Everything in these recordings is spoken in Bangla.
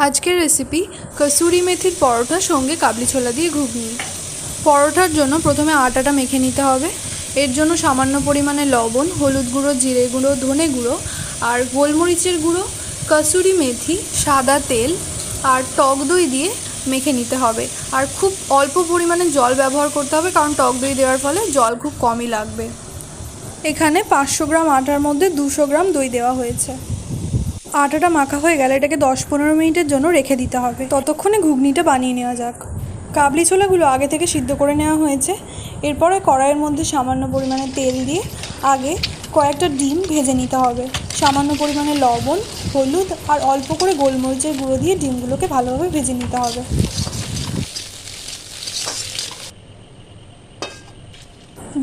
আজকের রেসিপি কসুরি মেথির পরোটার সঙ্গে কাবলি ছোলা দিয়ে ঘুগনি। পরোটার জন্য প্রথমে আটাটা মেখে নিতে হবে। এর জন্য সামান্য পরিমাণে লবণ, হলুদ গুঁড়ো, জিরে গুঁড়ো, ধনে গুঁড়ো আর গোলমরিচের গুঁড়ো, কসুরি মেথি, সাদা তেল আর টক দই দিয়ে মেখে নিতে হবে। আর খুব অল্প পরিমাণে জল ব্যবহার করতে হবে, কারণ টক দই দেওয়ার ফলে জল খুব কমই লাগবে। এখানে 500 গ্রাম আটার মধ্যে 200 গ্রাম দই দেওয়া হয়েছে। আটাটা মাখা হয়ে গেলে এটাকে 10-15 মিনিটের জন্য রেখে দিতে হবে। ততক্ষণে ঘুগনিটা বানিয়ে নেওয়া যাক। কাবলি ছোলাগুলো আগে থেকে সিদ্ধ করে নেওয়া হয়েছে। এরপরে কড়াইয়ের মধ্যে সামান্য পরিমাণে তেল দিয়ে আগে কয়েকটা ডিম ভেজে নিতে হবে। সামান্য পরিমাণে লবণ, হলুদ আর অল্প করে গোলমরিচের গুঁড়ো দিয়ে ডিমগুলোকে ভালোভাবে ভেজে নিতে হবে।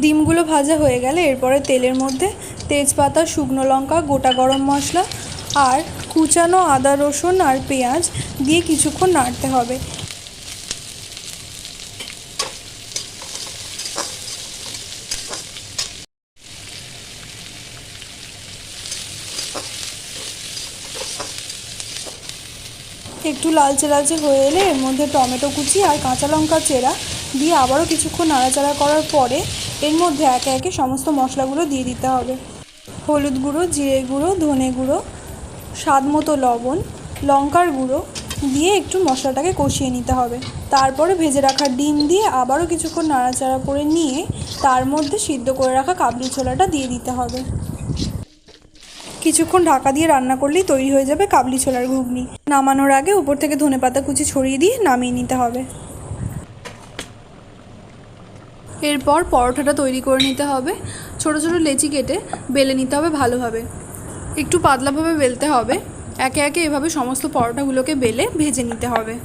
ডিমগুলো ভাজা হয়ে গেলে এরপরে তেলের মধ্যে তেজপাতা, শুকনো লঙ্কা, গোটা গরম মশলা আর কুচানো আদা, রসুন আর পেঁয়াজ দিয়ে কিছুক্ষণ নাড়তে হবে। একটু লালচে লালচে হয়ে এলে এর মধ্যে টমেটো কুচি আর কাঁচা লঙ্কা চেরা দিয়ে আবারও কিছুক্ষণ নাড়াচাড়া করার পরে এর মধ্যে একে একে সমস্ত মশলাগুলো দিয়ে দিতে হবে। হলুদ গুঁড়ো, জিরে গুঁড়ো, ধনে গুঁড়ো, স্বাদ মতো লবণ, লঙ্কার গুঁড়ো দিয়ে একটু মশলাটাকে কষিয়ে নিতে হবে। তারপরে ভেজে রাখা ডিম দিয়ে আবারও কিছুক্ষণ নাড়াচাড়া করে নিয়ে তার মধ্যে সিদ্ধ করে রাখা কাবলি ছোলাটা দিয়ে দিতে হবে। কিছুক্ষণ ঢাকা দিয়ে রান্না করলেই তৈরি হয়ে যাবে কাবলি ছোলার ঘুগনি। নামানোর আগে উপর থেকে ধনেপাতা কুচি ছড়িয়ে দিয়ে নামিয়ে নিতে হবে। এরপর পরোটাটা তৈরি করে নিতে হবে। ছোট ছোট লেচি কেটে বেলে নিতে হবে ভালোভাবে। একটু পাতলাভাবে বেলতে হবে। একে একে এভাবে সমস্ত পরোটাগুলোকে বেলে ভেজে নিতে হবে।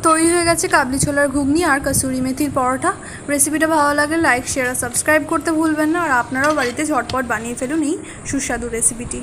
তৈরি হয়ে গেছে কাবলি ছোলার ঘুগনি আর কসুরি মেথির পরোটা। রেসিপিটা ভালো লাগলে লাইক, শেয়ার আর সাবস্ক্রাইব করতে ভুলবেন না। আর আপনারাও বাড়িতে ঝটপট বানিয়ে ফেলুন এই সুস্বাদু রেসিপিটি।